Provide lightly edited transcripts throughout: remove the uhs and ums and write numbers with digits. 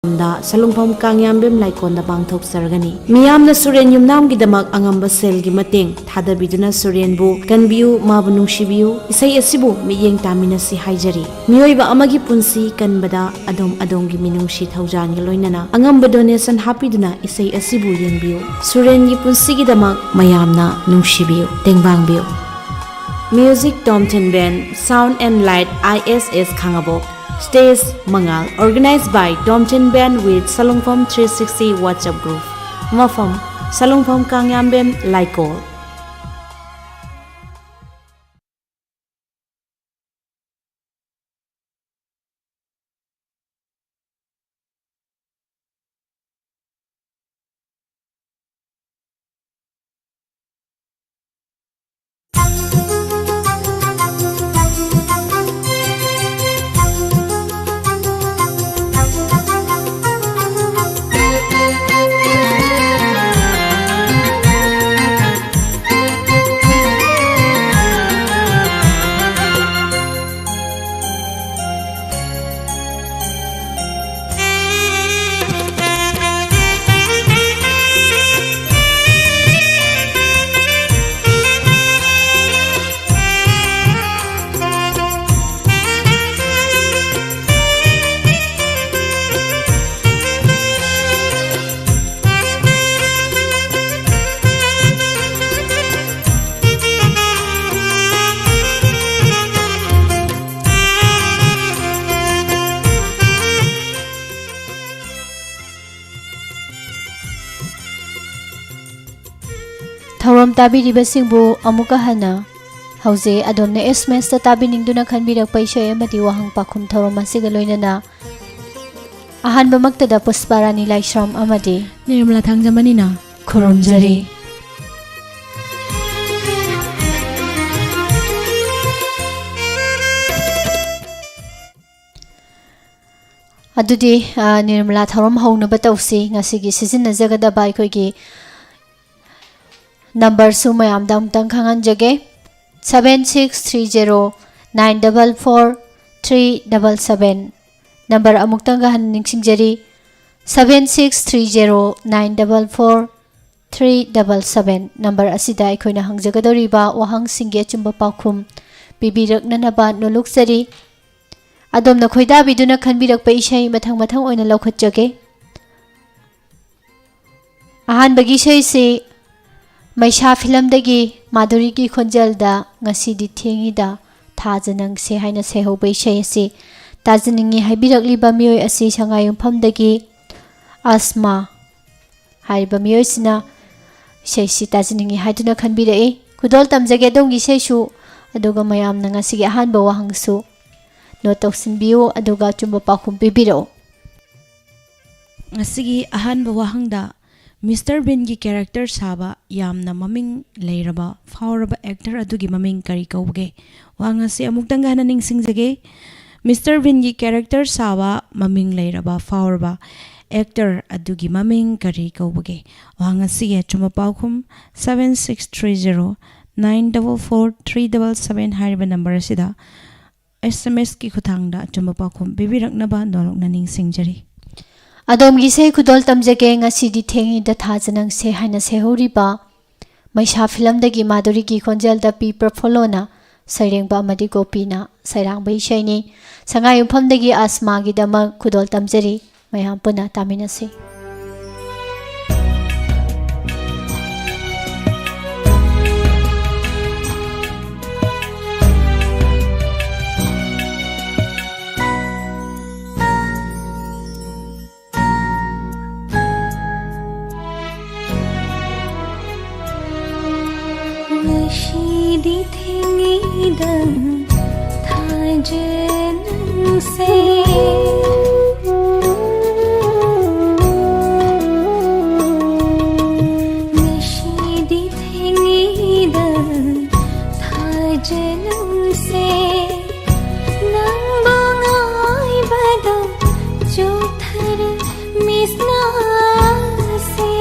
da salungpham kangyambem laikonda pangthok sargani miyamna suren yumnam gidamak angamba sel gi mateng thadabiduna suren bu kanbiu mabu nungsibiu isai asibu miyeng tamina si haijari miyoiba amagi punsi kanbada adom gi minungsi thaujan gi loinana angamba donation hapiduna isai asibu yengbiu suren gi punsi gidamak mayamna nungsibiu tengbangbiu Music Tomten Band Sound and Light ISS Khangabok Stage Mangal organized by Tomten Band with Salungpham 360 WhatsApp group Mafam Salungpham Kangyambem Laikol Thauram tabiribasingbu amuka hana hauze adomna SMS ta tabiningduna khanbirak paishay amati wahang pakhum thauram asiga loinana ahanba maktada pusparani laishram amadi nirmala thangjamanina khurumjari adudi nirmala thauram hauna batausi ngasigi sizina jagada bai khoigi number suma amdam tang khangan jage 7630944377 number amuk tang han ningsing jari 7630944377 number asida aikoina hangjagadori ba wahang singge chumba pakhum bibiraknana ba noluk sari adom na khoida biduna khanbirak pa isai mathang oina lokhat jage ahan bagi sai se Maisha film dagi Madhuri ki khonjal da ngasi di thengi da thajanang se haina se ho bai shay se tajaningi haibirakli ba miyoi asi sangayum pham dagi asma hai ba miyoi sina shay si tajaningi haiduna khanbira e kudol tamjage dongi shay su aduga mayam na ngasi gi ahan ba wahang su no toksin biu aduga chumba pakhum bibiro ngasi gi ahan ba wahang da Mr. Bean की character साबा यामना ममिंग लेरबा फावरबा actor अदुगी ममिंग करी कौगे वांगा से अमुक्तंग हना निंगसिंग जगे Mr. Bean की character साबा ममिंग लेरबा फावरबा actor अदुगी ममिंग करी कौगे वांगा से चुमा पाउखुम 7630944377 हारिबा नंबर सिदा SMS की खुथांगदा चुमा पाउखुम बिबिरकनबा नोलुकना निंगसिंग जरी Adom gisay kudol tamjage ngasi di thengi da thajanang se haina se horiba maisha film dagi Madhuri ki khonjal da pi perfolona sairengba amadi gopina sairang bai shaini sangayum pham dagi asma gi dama kudol tamjari mayam puna taminasi Di thingi dang thajanang se Nashi di thingi dang thajanang se Nang bangai badam chothar misna se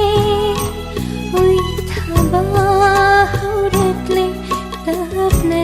Ui thaba hauretle tapna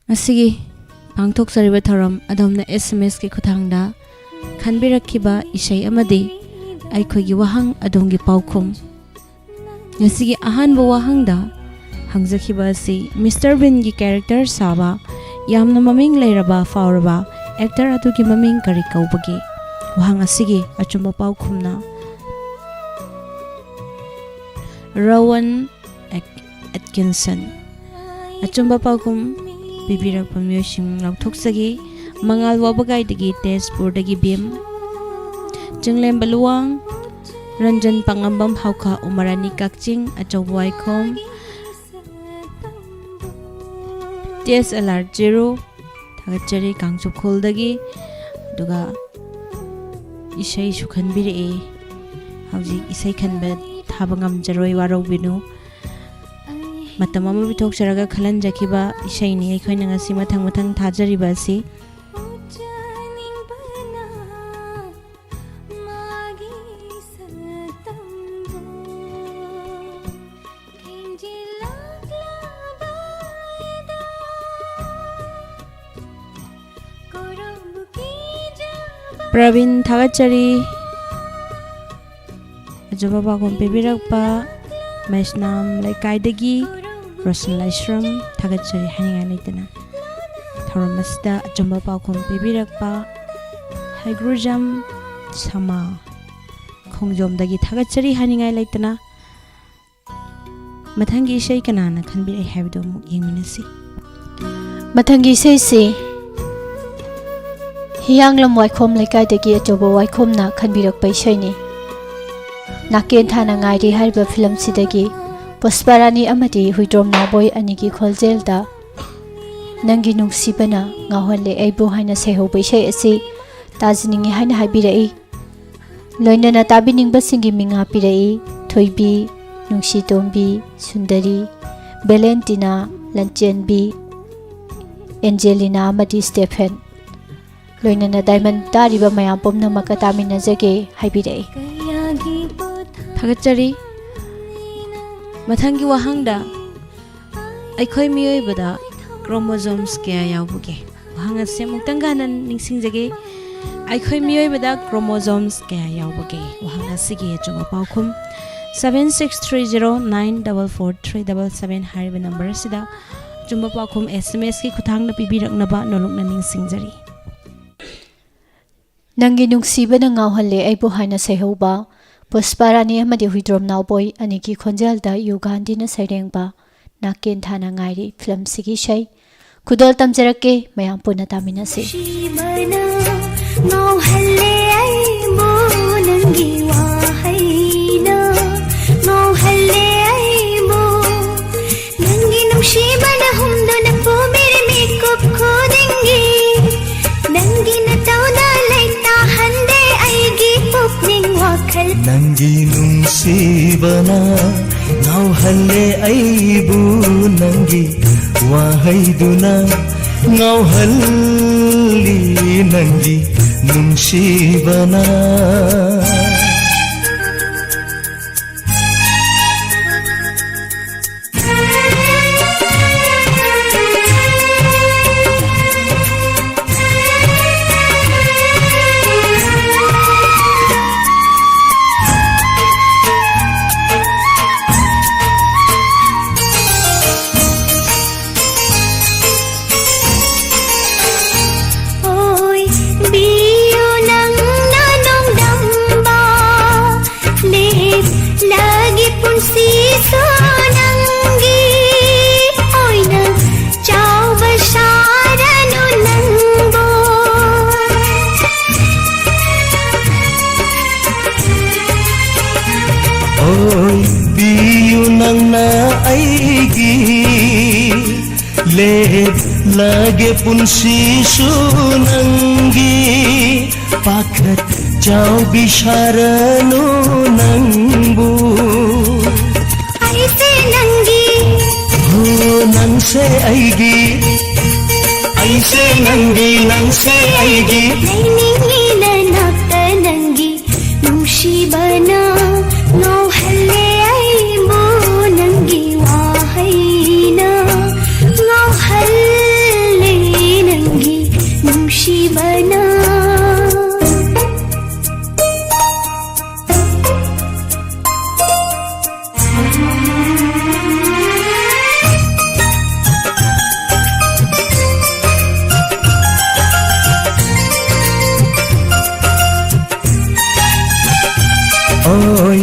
Asigi pangthok sariba tharam adomna SMS ki khuthangda khanbirakhiba isai amadi aikhogi wahang adomgi paukhum ngasigi ahanba wahangda hangjakhiba si Mr. Bean gi character saba yamna maming leiraba fauraba actor atugi maming kari kaubagi wahang asigi achumba paukhumna Rowan Atkinson achumba paukhum Bibirak pamyosing lautoksagi mangal wabagai dagi Tezpur dagi Bim Jinglem Baluang Ranjan Pangambam Hauka Umarani Kakching Achawai Khom TSLR 0 Thagachari Kangchup Kholdagi Duga Isai Sukhanbiri Hauji Isai Khanba Thabangam Jaroi Warau Binu Matamama bitok saraga khalan jakiba isai ni aikhoina ngasi mathang mathang thajariba si Pravin Thagachari Ajoba bagom pebirakpa Maisnam Laikai Rosan Laishram Thagachari Haninga Laitana Tharamasda Jamba Paukhum Pibirakpa Haigrujam Sama Khongjom Dagi Thagachari Haninga Laitana Mathangi Isai Kanana Khanbiri Habdo Yingminasi Mathangi Isai se हियांगलम वाइखोम लेकाइदगी अचौबा वाइखोमना खनबिरकपा इसेइनि नाकेन थाना ngairi hariba film sidagi Pusparani amadi huidrom naboy anigi kholjelda nangi nungsibana ngawhalle aibu haina sehobai sei asi tajningi haina haibirai loinana tabiningba singi minga pirai thoibi nungsi tombi sundari Valentina Lanchenbi Angelina amadi Stephen loinana diamond tariba mayam pomna makatamina jage haibirai Thagachari Mathangi wahangda Aikhoi miyoibada chromosomes kaya yawbuge wahang ase muktangganan ningsingjage Aikhoi miyoibada chromosomes kaya yawbuge wahang asigi achuba paukhum 7630944377 hariba number sida chumba paukhum SMS ki khuthangna pibiraknaba nolokna ningsingjari Nangi nungsibana ngawhalle aibu haina sehoba Pusparani amadi huidrom nawboy aniki khonjalda Ugandina sairengba naken thana ngairi film sigi shai kudol tamjarake mayam puna taminasi ngawhalle aibu nangi wahaina ngawhalle aibu nangi nushibana humdona po mere makeup khodengi nangi na tauda laita hande aigi pupning wakhal nangi nungsibana ngawhalle aibu nangi wahaiduna ngawhalli nangi nungsibana lage punsi sunangi pakhat jao bisharanu nangbu aise nangi ho nangse aigi aise nangi nangse aigi nainingi na nakta nangi nushibana ngawhalle aibu nangi wahaina ngawhalle nangi nushibana Oi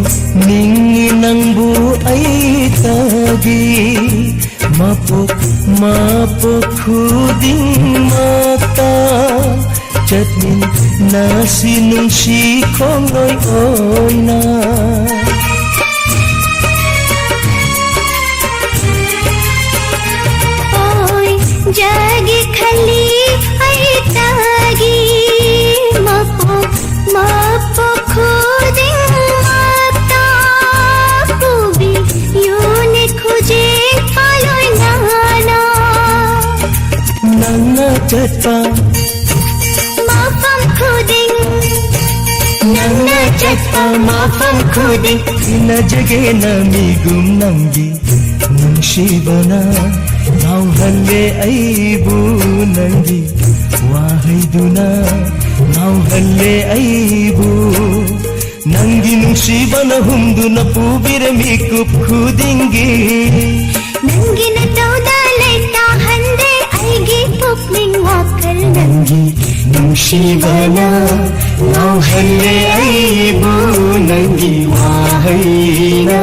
ningi nangbu ai tagi mapok khuding mata chatmin nasi nungsi khong oi oi na oi jagi khali ai tagi mapok khuding mata kubi yune khuje paloi nana nana chatpa mafam khuding nana chatpa mafam khuding na jage na migum nangi nungshibana ngawhalle aibu nangi wahaiduna ngawhalle aibu nangi nungsibana humduna pubire mikup khudingi nangi na tauda laita hande aigi pupning wakal nangi nungsibana ngawhalle aibu nangi wahaina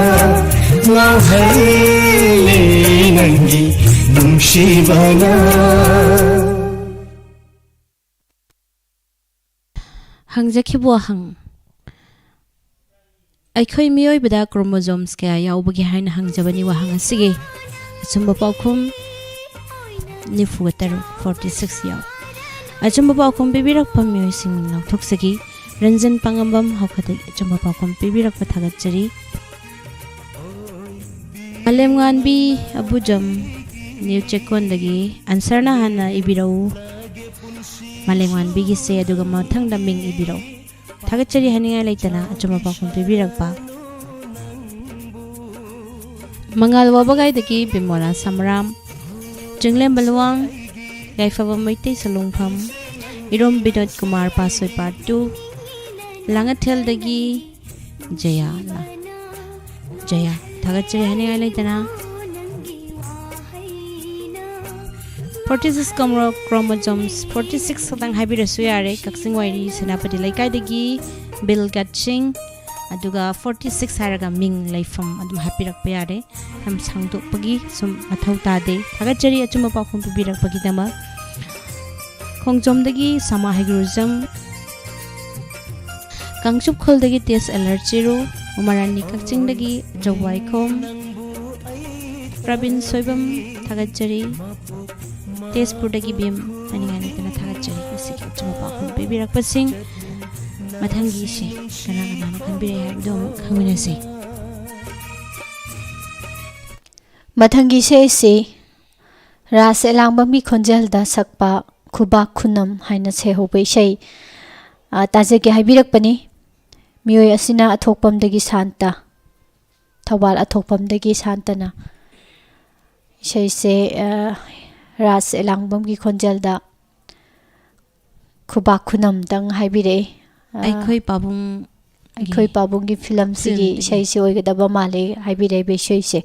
ngawhalle nangi nungsibana hangjakhibu wahang aikhoi mioi bada chromosomes kaya yaubagi haina hangjabani wahang asigi achumba paukhum nifugatar 46 yaw achumba paukhum bibirak pamioi sing nauthok Ranjan Pangambam Hokati Achumba paukhum bibirak pathagatchari Alemnganbi Abujam New Chekondagi answerna hana ibirau Malemnganbi gi se aduga mathangda ming ibirau Thagatchari haningai leitana achumba paukhum bibirakpa Mangal wabagai dagi Bimola Samram Jinglem Balwang Gaifaba Maitei Salungpham Irom Binod Kumar Pasoi Part 2 Langathel dagi Jaya Thagatchari haningai leitana 46 chromosomes 46 satang haibirasu yare kaksing wairi senapati laikai dagi Bill Gatching aduga 46 haraga ming laifam adum hapirakpa yare ham sangdokpagi sum mathau tade Thagatchari achumba paukhum bibirakpagi dama khongjom dagi sama haigurujam Kangchup khol dagi tes allergy umarani kakching dagi jawaikhom Pravin Soibam Thagatchari Tespur dagi bim aningani kana Thagatchari isiki achumba paukhum bibirakpasing mathangi se kana khanbire habdo khaminase Mathangi se ras elangbam gi khonjal da sakpa khubak khunam haina se hobai sei taje ke haibirakpani mioi asina athokpam dagi santa thawal athokpam dagi santana sei se ras elangbam gi khonjal da khubak khunam dang haibire aikhoi pabung gi film sigi sei se oigadaba male haibire be sei se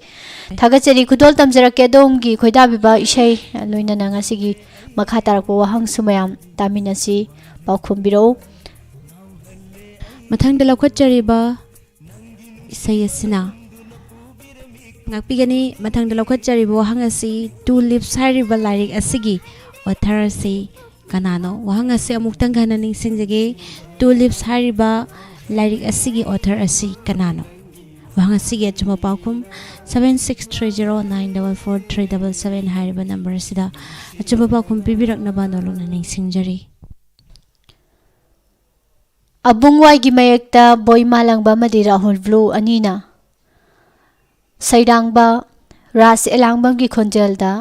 Thagatchari kudol tamjarake dom gi khoida biba isei loina nanga sigi makha tarakpo wahang sumayam taminasi paukhum biro Mathangda laukhatchariba isai asina ngakpigani mathangda laukhatchariba wahang asi Two Lips hariba lairik asigi author asi kanano wahang asi amuktang gana ningsingjage Two Lips hariba lairik asigi author asi kanano wahang asigi achumba paukhum 7630944377 hariba number asida achumba paukhum bibiraknaba nolona ningsingjari Abungwai gi mayekta boy malangba madira hol blue anina sairangba ras elangbam gi khonjelda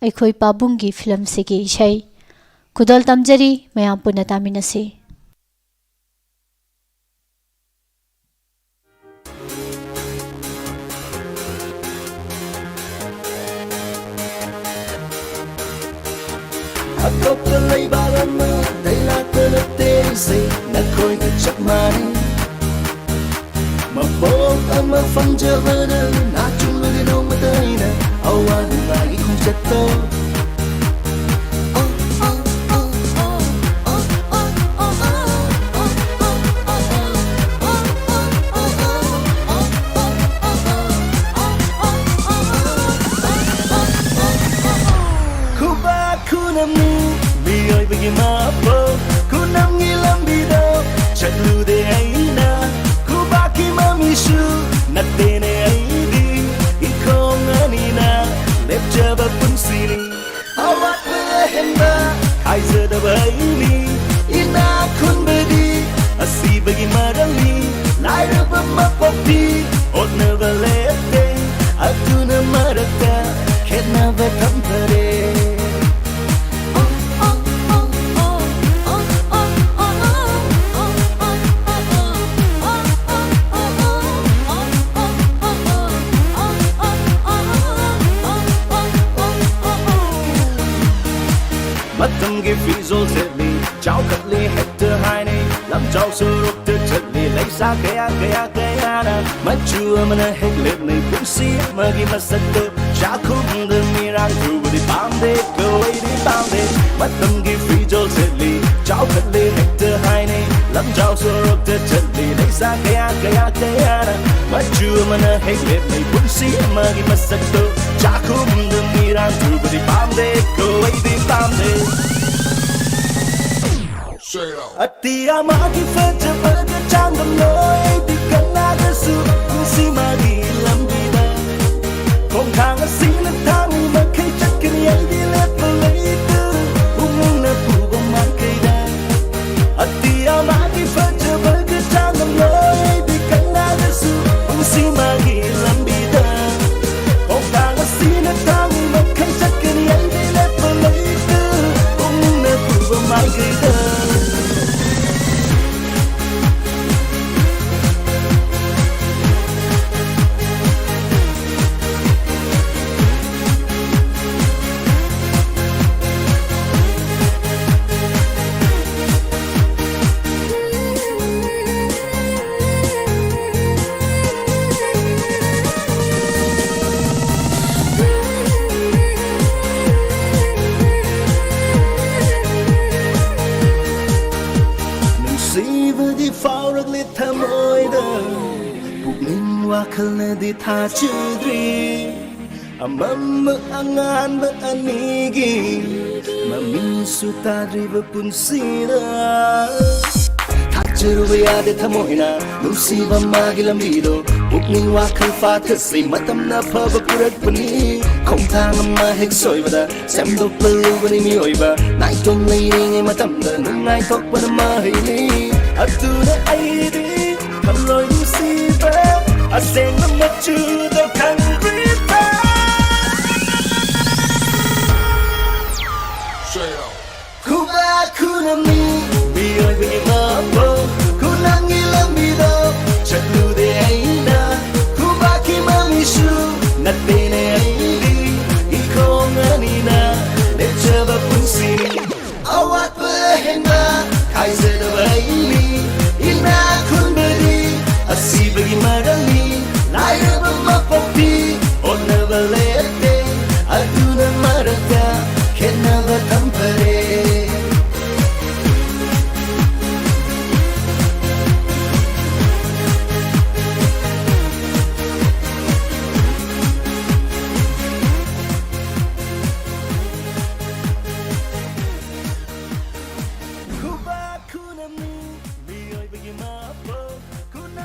aikhoi pabung gi film sigi sei kudol tamjari mayam puna taminasi Atoppa lay balama Dayla talate say Nakoy ka chakmani Mabog ang mafamjabana Nachula ginong matayna Awan lagi kong chato Kunam ngilam bido Chatlu de aina Kubaki mamishu Natene aidi Ikong anina Lepjaba pun sini Awak berhemba Kaiser da baini Ina kun bedi Asi bagi madali Laira bemapopi Ot never lete Atuna marata Ket never compare Matam gi fizol setli Chao katli hekta haini Lam chao surup te chatli Lai sa kaya na Machua mana hek lep nai pusi Magi masatu Chakum de mirang tu di pamde Kawai di pamde Matam gi fizol setli Chao katli hekta haini Lam chao surup te chatli Lai sa kaya na Machua mana hek lep nai pusi Magi masatu Chakum de mirang tu di pamde Kawai di pamde Atia magi faja faja changam noi di kanada su si magi lambida kong thang sing na thang ma khai chak kin yai di let palaitu umna pu ba ma kai da Atia magi faja faja changam noi di kanada su si magi lambida kong thang sing na thang ma khai chak kin yai di let palaitu umna pu ba ma kai da Wakalna di tha chudri amam angan ba anigi mamin sutadri ba punsira thachuru ya de thamoina nusi ba magilam bido pukning wakal fa thasi matam na pha ba purak pani khong thang ma hek soi ba sam do plu ba ni mi oi ba nai tong nei ngai matam da ngai tok ba ma hei ni atu na ai di tham loi nusi ba I sing them up to the country Kuba kunami Biyoy bimapo Kunangi lambido Chatlu de aina Kuba kimamishu Natene aili Ikong anina Lechaba punsi Awat bahena Kaiser baili Ina kunberi Asi bagi magali Lair bermapopi On never let it Aduna marata Can never compare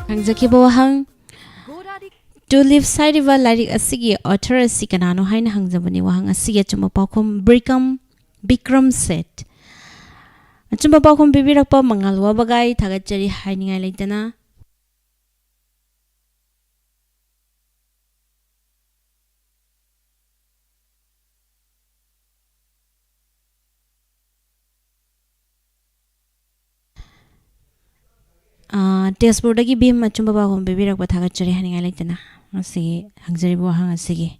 Hangjaki bawahang To live side of a lyric asigi author asikanano hain hangjabani wahang asigi chuma paukhum Bikram set chuma paukhum bibirakpa mangalwa bagai thagachari hainingai leitana Tezpur dagi bim chumba paukhum bibirakpa thagachari hainingai leitana Asigi hangjari wahang asigi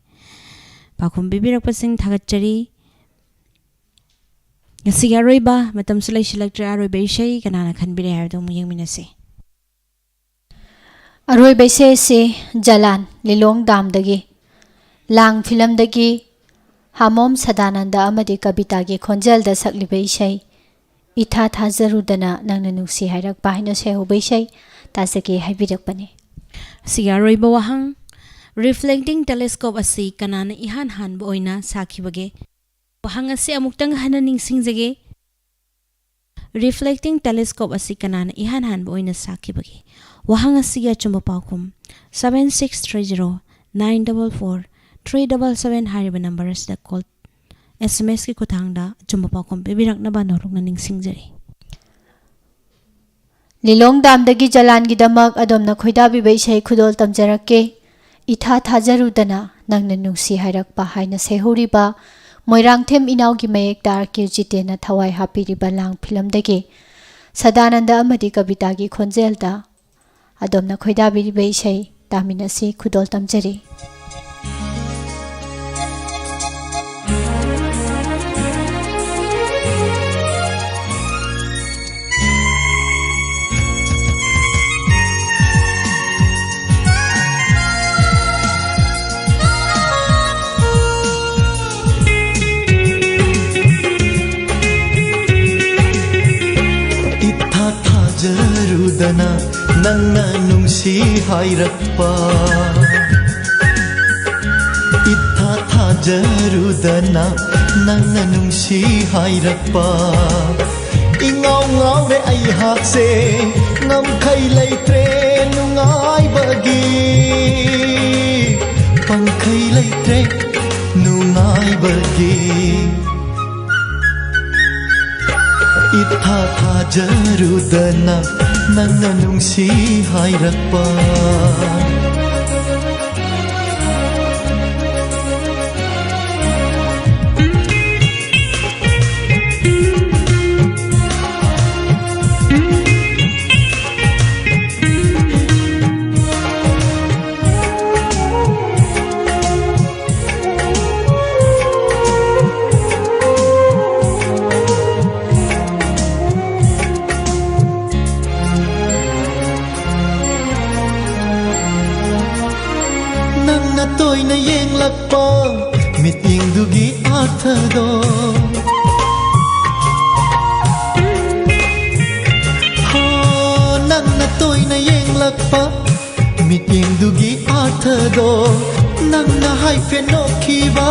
paukhum bibirakpa sing thagachari asigi aroiba matam sulai silaktra aroiba isei kanana khanbire haibdo muyeng minase Aroiba isei se Jalan Lilong Dam dagi Lang film dagi Hamom Sadananda amadi kabita gi khonjal da sakliba isei Itha thazarudana nangna nusi hairak bahina sehoba isei tasake haibirakpani Sigaroi bawahang reflecting telescope asi kanana ihan han boina sakhibage wahang asi amuktang hananing singjage reflecting telescope asi kanana ihan han boina sakhibage wahang asi ya chumba paukhum 7630944377 hariba number as the call SMS ki kuthangda chumba paukhum bebirakna ba norungna ning singjari Lilong Dam dagi Jalan gidamak adomna khoidabi bai sei khudol tamjarake itha thajarudana nangna nungsi hairakpa haina sehoriba moirangthem inaugi mayek tar kirjitena thawai hapiriba lang film dagi Sadananda amadi kabita gi khonjelda adomna khoidabi bai sei taminasi khudol tamjari Jarudana nangna nungsi hairakpa Itha tha jarudana nangna nungsi hairakpa Ingau ngawre ai hakse ngam khai leitre nungai bagi pangkhai leitre nungai bagi itha thajarudana nangna nungsi hairakpa toina yenglakpa mitingdugi arthado ho nangna toina yenglakpa mitingdugi arthado nangna haifeno khiba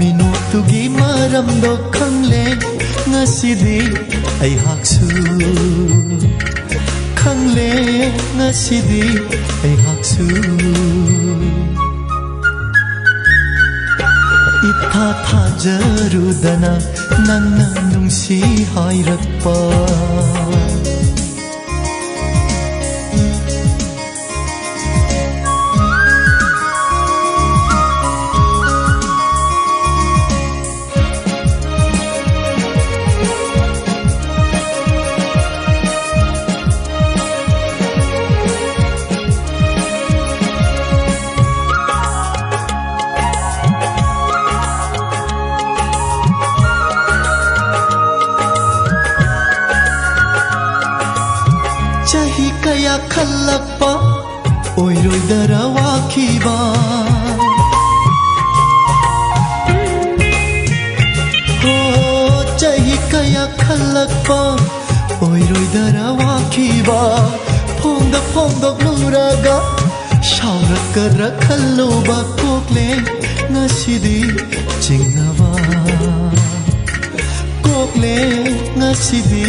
minutugi maramdo khangle ngasidi ai haksu khangle ngasidi ai haksu itha thajarudana nangna nungsi hairakpa chahi kaya khallakpa oiroi darawa khiba ho chahi kaya khallakpa oiroi darawa khiba phongdok nuraga shaurakara khalluba kokle ngasidi chingnawa kokle ngasidi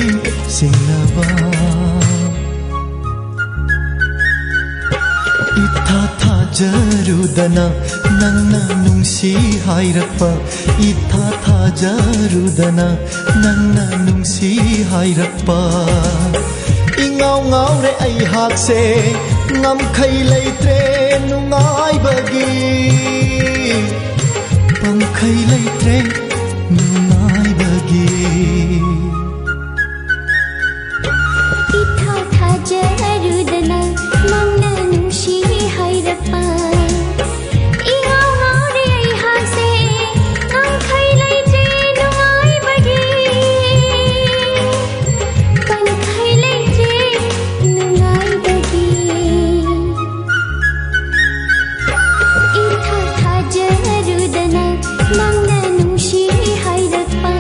chingnawa itha thajarudana nangna nungsi hairakpa itha thajarudana nangna nungsi hairakpa ingau ngaure ai hakse ngam khai leitre nungai bagi pangkhai leitre nungai bagi itha thajarudana nangna nungsi hairakpa ingau ngaure ai hakse ngam khai leitre nungai bagi pangkhai leitre nungai bagi itha thajarudana nangna nungsi hairakpa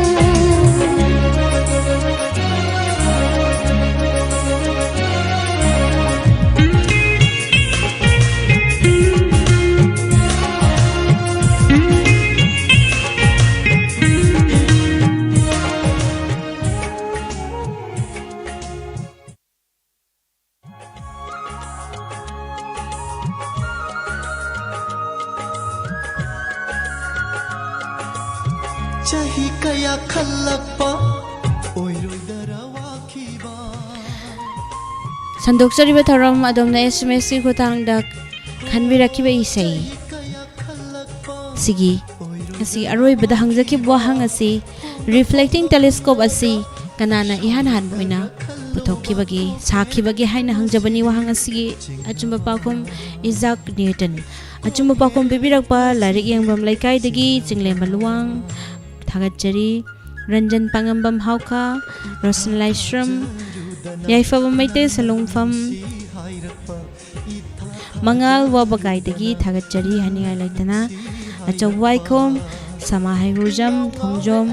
chahi kaya khallakpa oiroi darawa khiba Sandokjariba tharam adomna SMS ki khutangda khanbirakiba isei sigi asi aroibada hangjaki wahang asi reflecting telescope asi kanana ihan han boina puthokibagi sakhibagi haina hangjabani wahang asi achumba pakhum Isaac Newton achumba pakhum bibirakpa larik yangbam laikai dagi chinglem baluang thagachari Ranjan Pangambam Hauka Rosanlai Shram Yaifaba Maite Salongfam Mangal Wabagai dagi thagachari haningai laitana achawaikom samahai rujam khongjom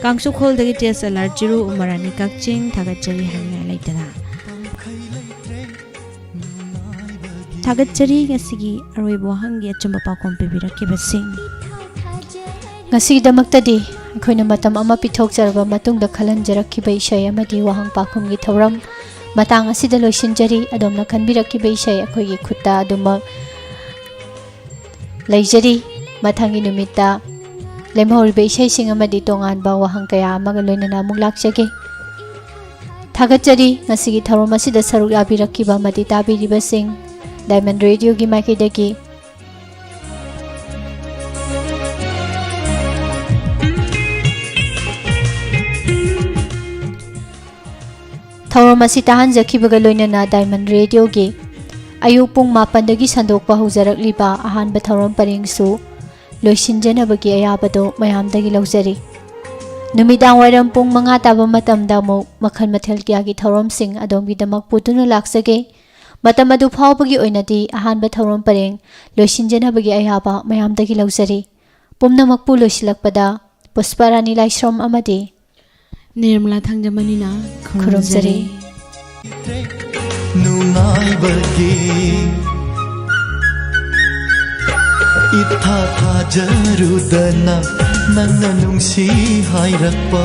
kangsu khol dagi tes alarjiru umarani kakching thagachari haningai laitana thagachari ngasigi aroi bohangi achumba pakom pibiraki basing ngasi damak tadi ꯑꯩꯈꯣꯏꯅ ꯃꯇꯝ ꯑꯃ ꯄꯤꯊꯣꯛꯆꯔꯕ ꯃꯇꯨꯡꯗ ꯈꯜꯍꯟꯖꯔꯛꯈꯤꯕ ꯏꯁꯩ ꯑꯃꯗꯤ ꯋꯥꯍꯪ ꯄꯥꯎꯈꯨꯝꯒꯤ ꯊꯧꯔꯝ ꯃꯇꯥꯡ ꯑꯁꯤꯗ ꯂꯣꯏꯁꯤꯟꯖꯔꯤ ꯑꯗꯣꯝꯅ ꯈꯟꯕꯤꯔꯛꯈꯤꯕ ꯏꯁꯩ ꯑꯩꯈꯣꯏꯒꯤ ꯈꯨꯠꯇ ꯑꯗꯨꯃꯛ ꯂꯩꯖꯔꯤ ꯃꯊꯪꯒꯤ ꯅꯨꯃꯤꯠꯇ ꯂꯦꯝꯍꯧꯔꯤꯕ ꯏꯁꯩꯁꯤꯡ ꯑꯃꯗꯤ ꯇꯣꯉꯥꯟꯕ ꯋꯥꯍꯪ ꯀꯌꯥ ꯑꯃꯒ ꯂꯣꯏꯅꯅ ꯑꯃꯨꯛ ꯂꯥꯛꯆꯒꯦ ꯊꯥꯒꯠꯆꯔꯤ ꯉꯁꯤꯒꯤ ꯊꯧꯔꯝ ꯑꯁꯤꯗ ꯁꯔꯨꯛ ꯌꯥꯕꯤꯔꯛꯈꯤꯕ ꯑꯃꯗꯤ ꯇꯥꯕꯤꯔꯤꯕꯁꯤꯡ ꯗꯥꯏꯃꯟ ꯔꯦꯗꯤꯑꯣꯒꯤ ꯃꯥꯏꯀꯩꯗꯒꯤ ꯊꯧꯔꯝ ꯑꯁꯤ ꯇꯥꯍꯟꯖꯈꯤꯕꯒ ꯂꯣꯏꯅꯅ ꯗꯥꯏꯃꯟ ꯔꯦꯗꯤꯑꯣꯒꯤ ꯑꯌꯨꯛ ꯄꯨꯡ 7ꯗꯒꯤ ꯁꯟꯗꯣꯛꯄ ꯍꯧꯖꯔꯛꯂꯤꯕ ꯑꯍꯥꯟꯕ ꯊꯧꯔꯝ ꯄꯔꯦꯡꯁꯨ ꯂꯣꯏꯁꯤꯟꯖꯅꯕꯒꯤ ꯑꯌꯥꯕꯗꯣ ꯃꯌꯥꯝꯗꯒꯤ ꯂꯧꯖꯔꯤ ꯅꯨꯃꯤꯗꯥꯡ ꯋꯥꯏꯔꯝ ꯄꯨꯡ 5 ꯇꯥꯕ ꯃꯇꯝꯗ ꯑꯃꯨꯛ ꯃꯈꯜ ꯃꯊꯦꯜ ꯀꯌꯥꯒꯤ ꯊꯧꯔꯝꯁꯤꯡ ꯑꯗꯣꯝꯒꯤꯗꯃꯛ ꯄꯨꯗꯨꯅ ꯂꯥꯛꯆꯒꯦ ꯃꯇꯝ ꯑꯗꯨ ꯐꯥꯎꯕꯒꯤ ꯑꯣꯏꯅꯗꯤ ꯑꯍꯥꯟꯕ ꯊꯧꯔꯝ ꯄꯔꯦꯡ ꯂꯣꯏꯁꯤꯟꯖꯅꯕꯒꯤ ꯑꯌꯥꯕ ꯃꯌꯥꯝꯗꯒꯤ ꯂꯧꯖꯔꯤ ꯄꯨꯝꯅꯃꯛꯄꯨ ꯂꯣꯏꯁꯤꯜꯂꯛꯄꯗ ꯄꯨꯁꯄꯥꯔꯥꯅꯤ ꯂꯥꯏꯁ꯭ꯔꯣꯝ ꯑꯃꯗꯤ ꯅꯤꯔꯃꯂꯥ ꯊꯥꯡꯖꯃꯅꯤꯅ ꯈꯨꯔꯨꯝꯖꯔꯤ ꯅꯨꯡꯉꯥꯏꯕꯒꯤ ꯏꯊꯥ ꯊꯥꯖꯔꯨꯗꯅ ꯅꯪꯅ ꯅꯨꯡꯁꯤ ꯍꯥꯏꯔꯛꯄ